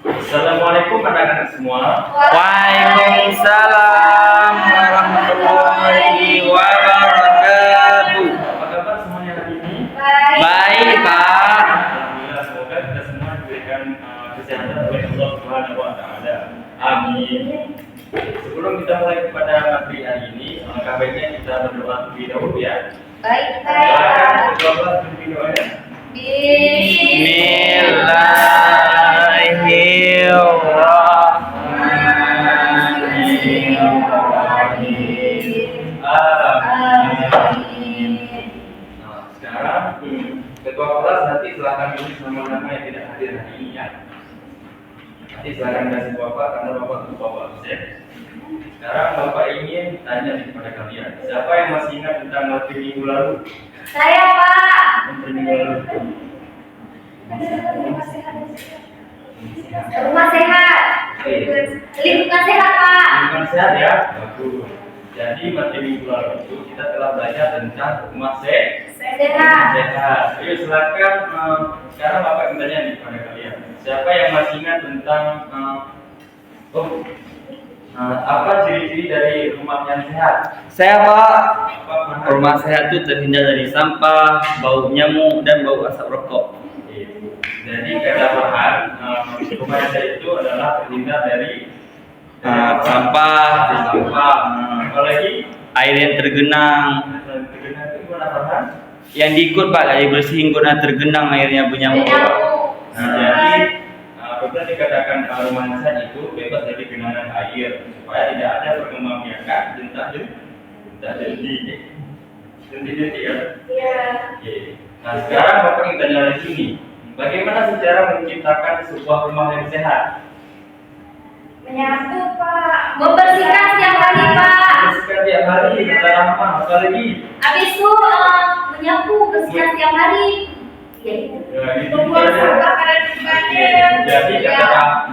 Assalamualaikum anak-anak semua. Waalaikumsalam warahmatullahi wabarakatuh. Apa kabar semuanya hari ini? Baik, Pak. Alhamdulillah, semoga kita semua diberikan kesehatan oleh Allah Subhanahu wa taala. Amin. Sebelum kita mulai kepada materi hari ini, alangkah baiknya kita berdoa terlebih dahulu ya. Baik, Silakan Pak. berdoa terlebih dahulu ya. Nah, sekarang ketua kelas nanti silakan tulis nama-nama yang tidak hadir hari ini ya. Nanti silakan kasih bapak karena bapak lupa absen. Sekarang bapak ingin tanya kepada kalian, siapa yang masih ingat tentang materi minggu lalu? Saya, Pak. Materi minggu lalu. Rumah sehat. Lingkungan sehat, Pak. Lingkungan sehat ya, bagus. Jadi materi minggu lalu itu kita telah belajar tentang rumah sehat. Sehat. Ayo silakan. Sekarang bapak ingin tanya nih kepada kalian, siapa yang masih ingat tentang apa ciri-ciri dari rumah yang sehat? Saya, Pak. Apa Rumah sehat itu terhindar dari sampah, bau nyamuk, dan bau asap rokok. Jadi kata Farhan, rumah yang sehat itu adalah terhindar dari Sampah, apalagi air yang tergenang. tergenang itu gimana Farhan? Yang diikut, Pak, kayak bersihin karena tergenang airnya bernyamuk. Nah, jadi apabila dikatakan rumah yang sehat itu bebas dari genangan air supaya tidak ada perkembangbiakan jentik ya. Iya. Oke. Nah sekarang bapak ingin tanya lagi nih, bagaimana sih cara menciptakan sebuah rumah yang sehat? Menyapu, Pak. Membersihkan setiap hari, Pak. Bersihkan tiap hari, kata Rahma, apalagi? Habis itu menyapu, bersihkan setiap hari. Ya, itu. Ya, gitu Membuang aja. sampah pada tempatnya.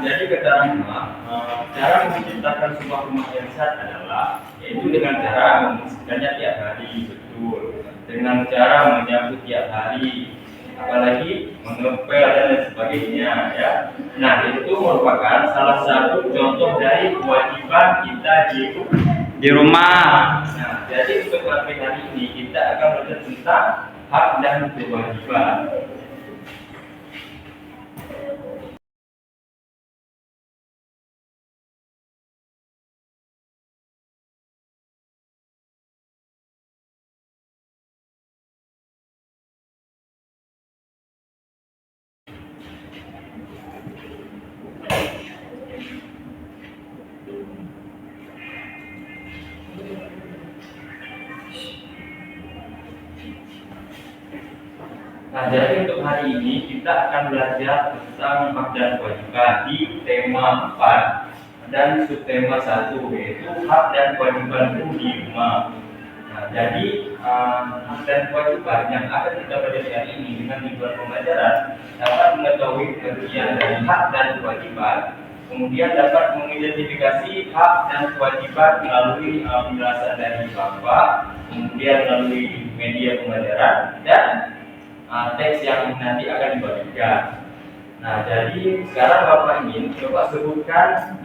Jadi kata Rahma, cara menciptakan sebuah rumah yang sehat adalah yaitu dengan cara membersihkannya tiap hari, betul. Dengan cara menyapu tiap hari, apalagi mengepel dan lain sebagainya ya. Nah itu merupakan salah satu contoh dari kewajiban kita di rumah. Nah jadi untuk materi hari ini kita akan belajar tentang hak dan kewajiban. Nah, jadi untuk hari ini kita akan belajar tentang hak dan kewajiban di tema 4 dan subtema 1 yaitu hak dan kewajiban di rumah. Nah, jadi hak dan kewajiban yang akan kita pelajari hari ini dengan tujuan pembelajaran dapat mengetahui pengertian dari hak dan kewajiban, kemudian dapat mengidentifikasi hak dan kewajiban melalui penjelasan dari Bapak, kemudian melalui media pembelajaran dan teks yang nanti akan dibagikan. Nah, jadi sekarang Bapak ingin coba sebutkan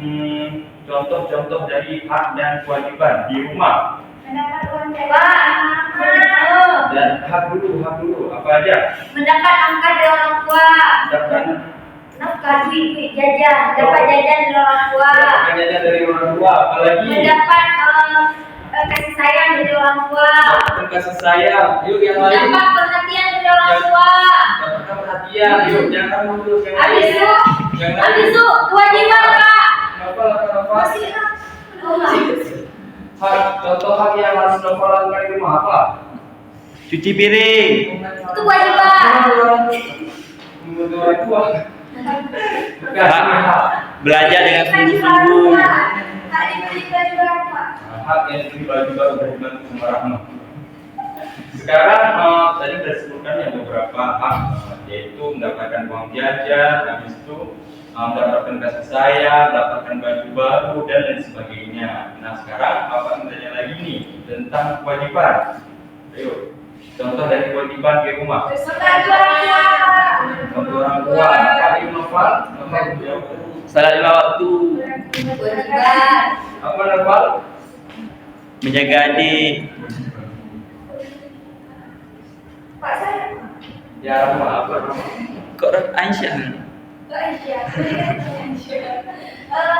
contoh-contoh dari hak dan kewajiban di rumah. Mendapat uang sewa. Dan hak dulu apa aja? Mendapat angka dari orang tua. Dapatkan Nafkah duit jajan. Dapat jajan dari orang tua. jajan dari orang tua, apalagi? Mendapat kasih sayang dari orang tua. Dapatkan kasih sayang. Yuk yang lain. Mendapat perhatian dari orang tua. Dapatkan perhatian. Yuk jangan mundur yang lain. Habis itu kewajiban, Pak. Kenapa? Hak, contoh hak yang harus Bapak lakukan di rumah apa? Cuci piring. Itu kewajiban. Menurut orang tua. Belajar dengan sungguh-sungguh. Tak diberikan juga, Pak. Hak yang dibagi baru berhubungan sama Rahma. Sekarang tadi sudah disebutkan yang beberapa hak, yaitu mendapatkan uang jajan, habis itu mendapatkan kasih sayang, mendapatkan baju baru dan lain sebagainya. Nah sekarang apa yang tanya lagi nih tentang kewajiban? Ayo, contoh dari kewajiban di rumah. Bersama keluarga. Membantu orang tua. Apa Nopal? Nopal jawab. Salat 5 waktu. Kewajiban. Apa Nopal? Menjaga adik. Pak saya. Ya Rahma, apa Rahma? Kok Aisyah? Aisyah.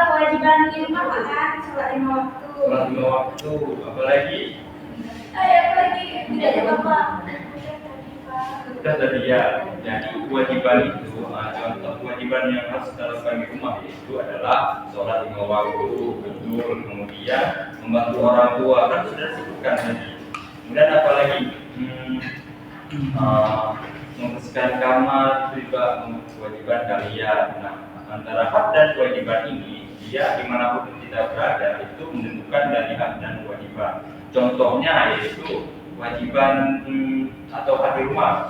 Kewajiban di rumah makan sholat 5 waktu. Sholat 5 waktu. Apalagi? Apa lagi? Tidak ada bapak. Sudah tadi ya. Jadi kewajiban itu, contoh kewajiban yang harus kita lakukan di rumah itu adalah sholat 5 waktu, betul. Kemudian membantu orang tua, kan sudah disebutkan tadi. Kemudian apalagi? Membersihkan kamar itu juga kewajiban kalian. Nah, antara hak dan kewajiban ini, dia dimanapun kita berada itu menentukan dari hak dan kewajiban. Contohnya yaitu kewajiban atau hak di rumah,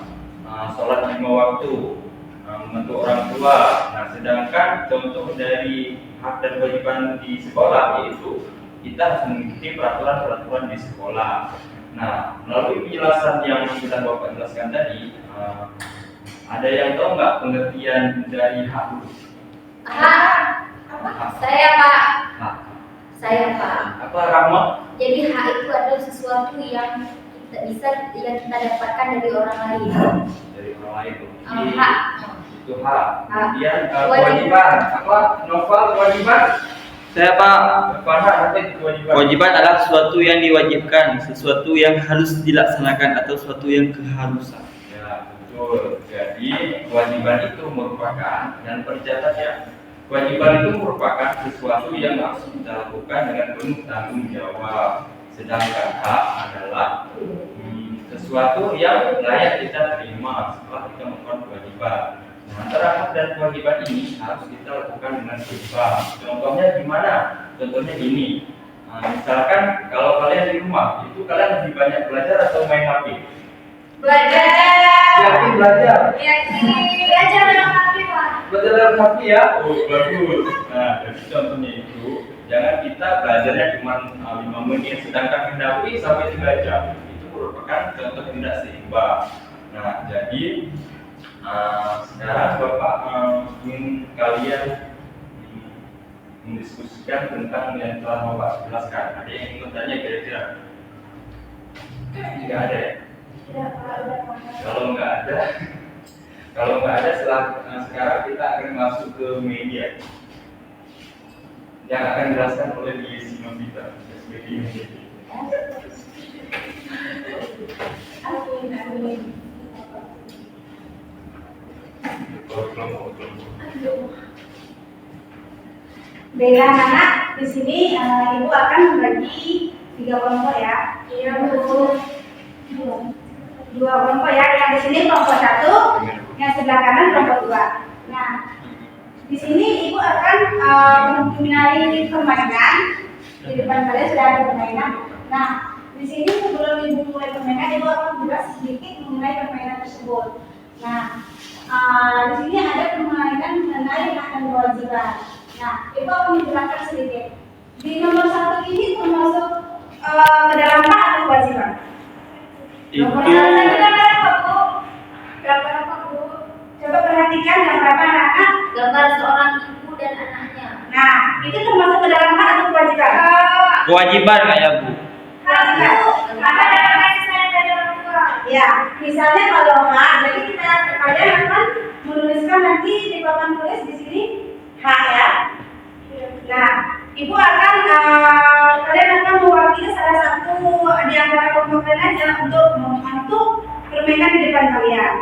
sholat 5 waktu, membantu orang tua. Nah, sedangkan contoh dari hak dan kewajiban di sekolah yaitu kita harus mengikuti peraturan-peraturan di sekolah. Nah, melalui penjelasan yang sudah Bapak jelaskan tadi, ada yang tahu nggak pengertian dari hak dulu? Saya Pak. Hak. Saya Pak. Apa Rahma? Jadi hak itu adalah sesuatu yang kita dapatkan dari orang lain. Dari orang lain. Hak. Itu hak. Kemudian Kewajiban. kewajiban. Apa? Novel kewajiban? Saya Pak. Farhan, apa itu kewajiban? Kewajiban adalah sesuatu yang diwajibkan, sesuatu yang harus dilaksanakan atau sesuatu yang keharusan. Ya, betul. Jadi kewajiban itu merupakan, dan tercatat ya, kewajiban itu merupakan sesuatu yang harus kita lakukan dengan penuh tanggung jawab. Sedangkan hak adalah sesuatu yang layak kita terima setelah kita melakukan kewajiban. Nah, antara hak dan kewajiban ini harus kita lakukan dengan seimbang. Contohnya gimana? Contohnya ini. Misalkan kalau kalian di rumah, itu kalian lebih banyak belajar atau main HP? Belajar. Yakin belajar? Belajar dalam hati Pak. Belajar dalam HP ya? Oh, bagus. Nah, jadi contohnya itu, jangan kita belajarnya cuma 5 menit, sedangkan mendapati sampai 3 jam. Itu merupakan contoh tidak seimbang. Nah, jadi sekarang Bapak ingin kalian mendiskusikan tentang yang telah Bapak jelaskan. Ada yang ingin bertanya kira-kira? Tidak ada ya? Tidak Pak, udah Pak. Kalau nggak ada, sekarang kita akan masuk ke media yang akan dijelaskan oleh Yesi Novita SBD. Baiklah anak, di sini ibu akan membagi 3 kelompok ya. Iya betul. Dua kelompok ya. Yang di sini kelompok 1, yang sebelah kanan kelompok 2. Nah, di sini ibu akan mengenali permainan. Di depan kalian sudah ada permainan. Nah, di sini sebelum ibu mulai permainan, ibu akan menjelaskan sedikit mengenai permainan tersebut. Nah, di sini ada permainan mengenai hak dan kewajiban. Nah, ibu akan menjelaskan sedikit. Di nomor 1 ini termasuk ke dalam hak atau kewajiban? Itu Nomor 1 gambar apa Bu? Gambar apa Bu? Coba perhatikan gambar apa anak-anak? Gambar seorang ibu dan anaknya. Nah, itu termasuk ke dalam hak atau kewajiban? kewajiban nggak ya Bu? Hak Bu. Apa dalam kasih sayang dari orang tua? Ya, misalnya kalau hak, jadi kalian akan menuliskan nanti di papan tulis di sini hak ya. Nah, ibu akan kalian akan mewakili salah satu di antara kelompok kalian aja untuk permainan di depan kalian.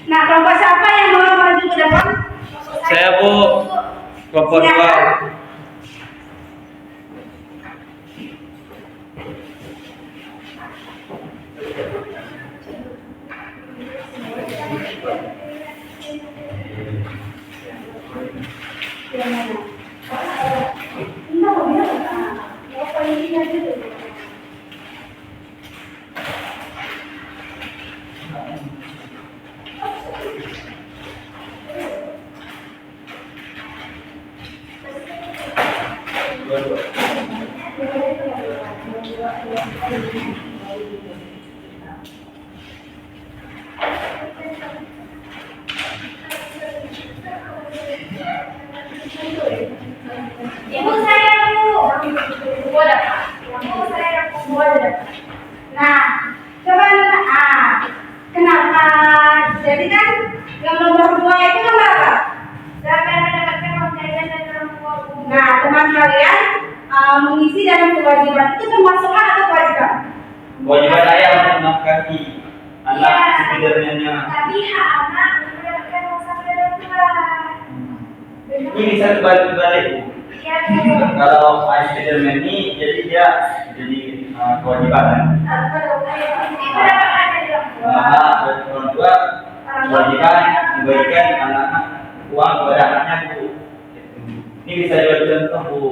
Nah, kelompok siapa yang mau maju ke depan? Saya Bu, kelompok 2. Dua-dua. Nah, coba kenapa? Jadi kan yang nomor 2 itu nomor apa? Siapa yang mendapatkan uang jajan dari orang tua? Nah, teman kalian mengisi dalam kewajiban itu termasuk hak atau kewajiban? Kewajiban ayah untuk menafkahi anak sebenarnya. Tapi hak anak mendapatkan uang saku dari orang tua. Ini bisa terbalik-balik, Bu. Iya, betul. Kalau Spiderman ini jadi dia jadi kewajiban kan? Itu dapat hak dari orang tua. Nah, bagi orang tua kewajiban memberikan anak-anak uang kepada anaknya, Bu. Ini bisa jadi contoh, Bu.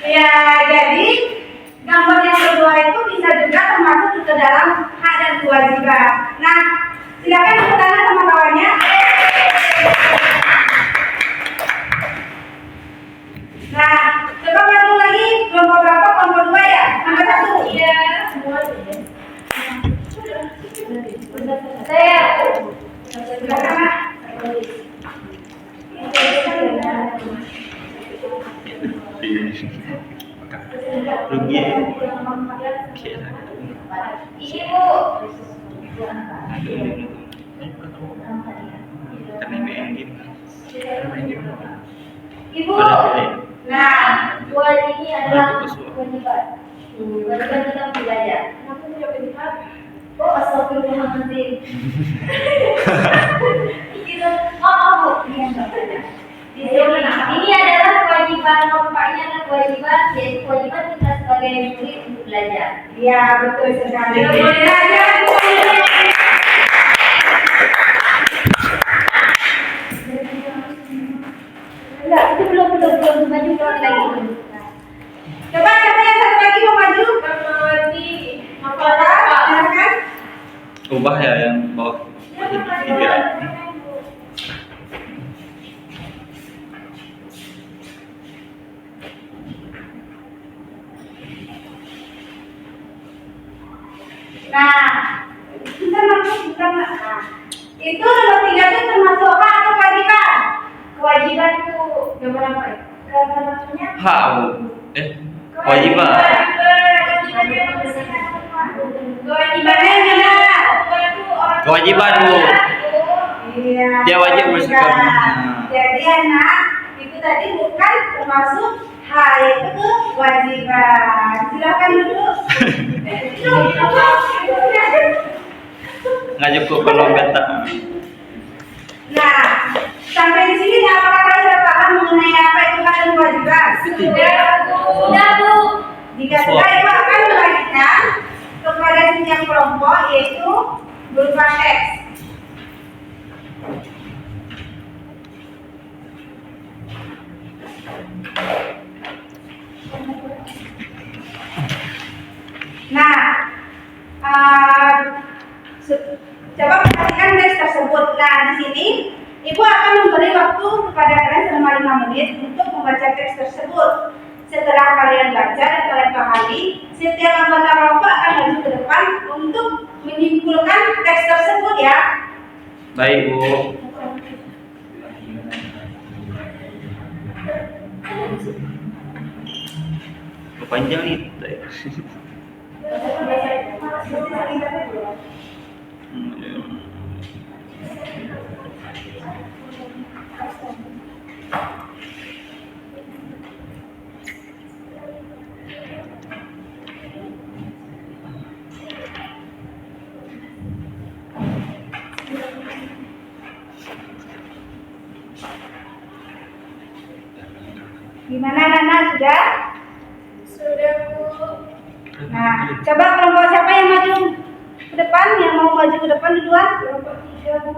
Ya, jadi gambar yang kedua itu bisa juga termasuk ke dalam hak dan kewajiban. Nah, silakan tepuk tangan sama kawannya. Nah, coba bantu lagi kelompok berapa? Kelompok 2 ya? Nomor 1. Iya, semua. Saya. Silakan, Mak. Rugi. Ini Bu. Ibu. Nah, buat ini adalah kewajiban. Kewajiban kita belajar. Kenapa tidak belajar? Oh, astagfirullahaladzim. Gitu. Oh, Bu. Ini adalah kewajiban, nampaknya adalah kewajiban, yaitu kewajiban kita sebagai murid untuk belajar. Iya, betul sekali. Enggak, itu belum maju lagi. Coba siapa yang satu lagi mau maju? Apa? Silakan. Ubah ya yang bawah tiga. Nah, kita masuk bukan. Nah, itu nomor 3 itu termasuk hak atau kewajiban? Kewajiban itu gambar apa ya? Gambar namanya? Hak, Bu. Kewajiban. Kewajibannya yang mana? Kewajiban, Bu. Iya. Dia wajib bersikap. Jadi anak itu tadi bukan termasuk hak, yaitu kewajiban. Silakan duduk. Nggak cukup kalau beta. Nah, sampai di sini apakah kalian sudah paham mengenai apa itu hak dan kewajiban? Sudah, Bu. Jika sudah, Ibu akan membagikan kepada setiap kelompok yaitu berupa teks. Nah, coba perhatikan teks tersebut. Nah, di sini Ibu akan memberi waktu kepada kalian selama 5 menit untuk membaca teks tersebut. Setelah kalian baca dan kalian pahami, setiap anggota kelompok akan maju ke depan untuk menyimpulkan teks tersebut ya. Baik, Bu. Panjang nih. Gimana Nana, sudah? Sudah, Bu. Nah, coba kelompok siapa yang maju ke depan, yang mau maju ke depan duluan? Kelompok 3, Bu.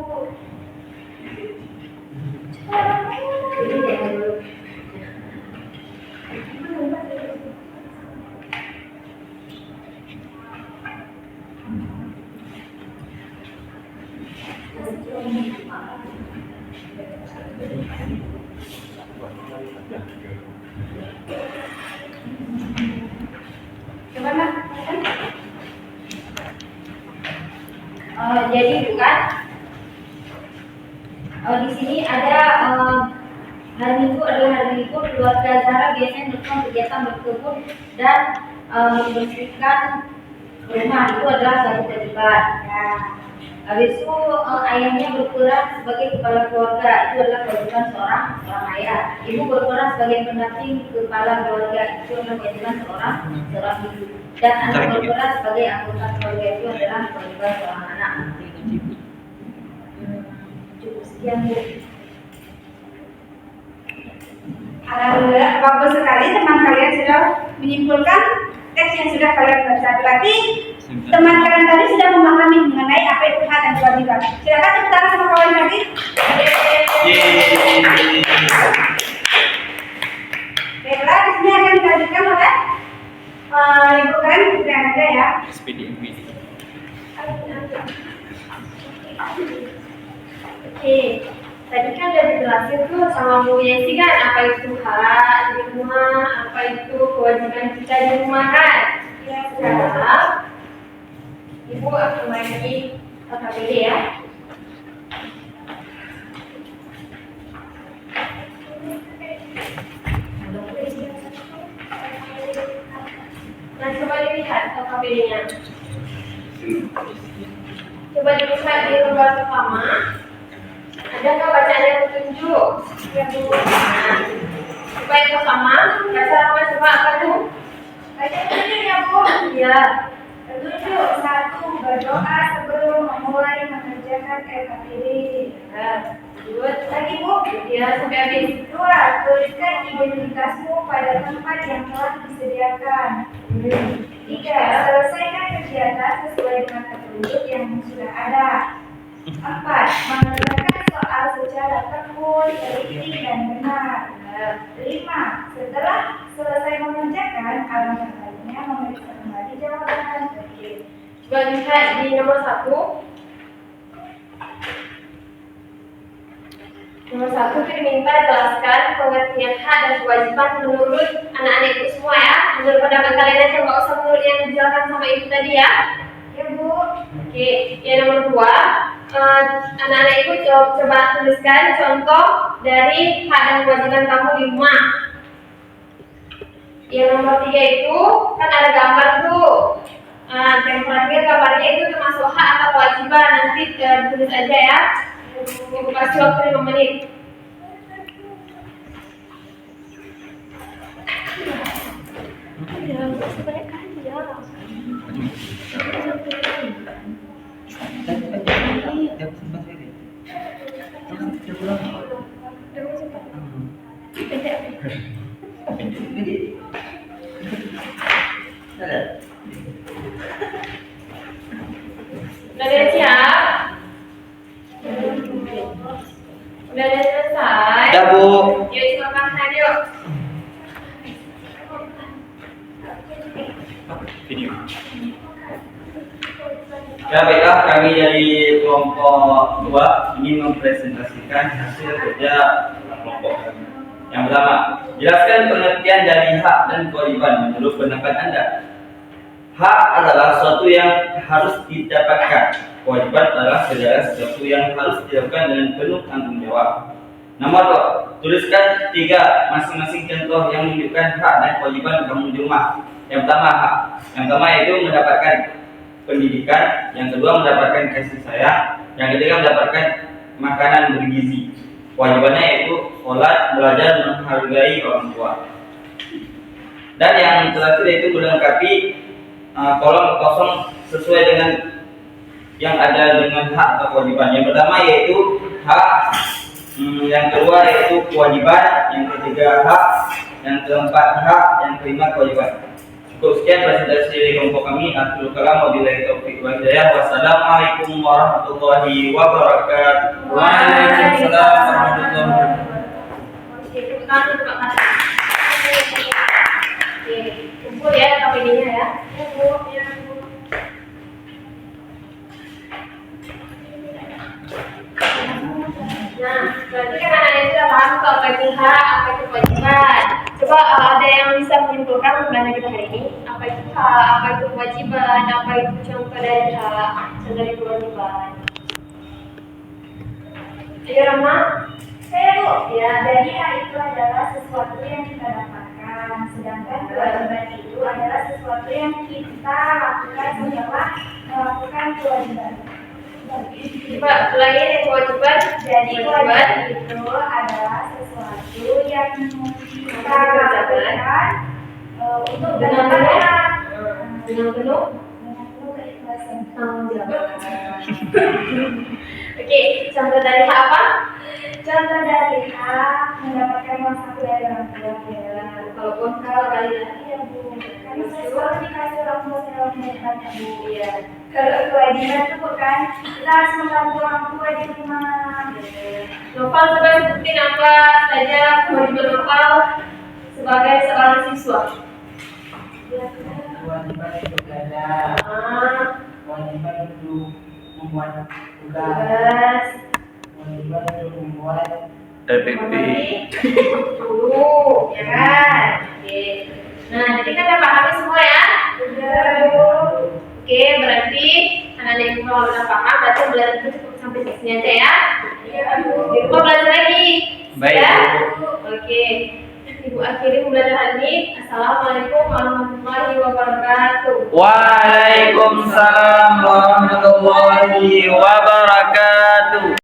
Coba Nak. Jadi bukan di sini ada Hari Minggu adalah hari libur, keluarga Zara biasanya melakukan kegiatan berkebun dan membersihkan rumah. Itu adalah satu kewajiban. Ya. Habis itu ayahnya berperan sebagai kepala keluarga. Itu adalah kewajiban seorang ayah. Ibu berperan sebagai pendamping kepala keluarga. Itu adalah kewajiban seorang ibu. Dan anak berperan sebagai anggota keluarga. Itu adalah kewajiban seorang anak. Cukup sekian, Bu. Alhamdulillah, bagus sekali teman kalian sudah menyimpulkan teks yang sudah kalian baca. Berarti teman kalian tadi sudah memahami mengenai apa itu hak dan kewajiban. Silakan tepuk tangan sama kawan tadi. Baiklah, di sini akan dilanjutkan oleh ibu kalian, ibu yang ada ya. Oke, tadi kan udah dijelasin tuh sama Bu Yesi kan apa itu hak di rumah, apa itu kewajiban kita di rumah kan. Ya, sekarang Ibu akan main lagi KKBD ya. Nah, coba dilihat KKBD-nya. Coba dilihat di lembar pertama. Adakah bacaan yang petunjuk? Ya, Bu. Nah, coba yang pertama, baca apa coba apa tuh? Baca petunjuk ya, Bu. Iya. Petunjuk 1. Berdoa sebelum memulai mengerjakan KKBD. Nah, good. Lagi, Bu. Iya, sampai habis. 2. Tuliskan identitasmu pada tempat yang telah disediakan. 3. Selesaikan kegiatan sesuai dengan petunjuk yang sudah ada. 4. Mengerjakan soal secara tekun, teliti, dan benar. 5. Setelah selesai mengerjakan, alangkah baiknya memeriksa kembali jawaban. Coba lihat di nomor 1. Nomor 1 itu diminta jelaskan pengertian hak dan kewajiban menurut anak-anak itu semua ya. Menurut pendapat kalian aja, nggak usah menurut yang dijelaskan sama ibu tadi ya. Ya, Bu. Oke, yang nomor 2, anak-anak ibu coba tuliskan contoh dari hak dan kewajiban kamu di rumah. Yang nomor 3 itu kan ada gambar tuh. Yang terakhir gambarnya itu termasuk hak atau kewajiban, nanti tulis aja ya. Ibu kasih waktu 5 menit. Udah ada siap? Udah ada selesai? Udah, Bu. Yuk silakan makan yuk. Video. Ya, baiklah, kami dari kelompok 2 ingin mempresentasikan hasil kerja kelompok kami. Yang pertama, jelaskan pengertian dari hak dan kewajiban menurut pendapat Anda. Hak adalah sesuatu yang harus didapatkan. Kewajiban adalah segala sesuatu yang harus dilakukan dengan penuh tanggung jawab. Nomor 2, tuliskan 3 masing-masing contoh yang menunjukkan hak dan kewajiban kamu di rumah. Yang pertama, hak. Yang pertama yaitu mendapatkan pendidikan, yang kedua mendapatkan kasih sayang, yang ketiga mendapatkan makanan bergizi. Kewajibannya yaitu sholat, belajar, menghargai orang tua. Dan yang terakhir yaitu melengkapi kolom kosong sesuai dengan yang ada dengan hak atau kewajiban. Yang pertama yaitu hak, yang kedua yaitu kewajiban, yang ketiga hak, yang keempat hak, yang kelima kewajiban. Cukup sekian presentasi dari kelompok kami. Akhirul kalam, wabillahi taufiq wal hidayah. Wassalamualaikum warahmatullahi wabarakatuh. Waalaikumsalam warahmatullahi wabarakatuh. Oke, kumpul ya KPD-nya ya. Nah, berarti kan anak-anak sudah paham tuh apa itu hak, apa itu kewajiban. Coba ada yang bisa menyimpulkan pembelajaran kita hari ini? Apa itu hak, apa itu kewajiban, apa itu contoh dari hak, contoh dari kewajiban. Ayo Rama. Saya Bu. Ya. Jadi hak itu adalah sesuatu yang kita dapatkan, sedangkan kewajiban itu adalah sesuatu yang kita lakukan setelah melakukan kewajiban. Coba ulangi yang kewajiban. Jadi kewajiban itu adalah sesuatu yang kita lakukan untuk Dengan penuh. mendapatkan Dengan penuh dengan penuh keikhlasan. tanggung jawab. Oke, contoh dari hak apa? Contoh dari hak mendapatkan uang saku dari orang tua. Kalaupun kalau kalian Iya Bu, karena saya selalu dikasih orang tua saya banyak Bu. iya. Kalau kewajiban itu bukan kita harus membantu orang tua di rumah. Novel coba sebutin apa saja kewajiban Novel sebagai seorang siswa. Kewajiban untuk belajar, Ah, kewajiban untuk membuat tugas, tugas, kewajiban untuk membuat PPP. dulu, ya kan? Oke. Nah, jadi kan udah pahami semua ya? Udah Bu. Oke, berarti karena dari rumah udah paham, berarti belajar itu cukup sampai di sini aja ya. Iya Bu. Di rumah belajar lagi. Baik, Ya? Bu. Oke. Ibu akhiri pembelajaran ini. Assalamualaikum warahmatullahi wabarakatuh. Waalaikumsalam warahmatullahi wabarakatuh.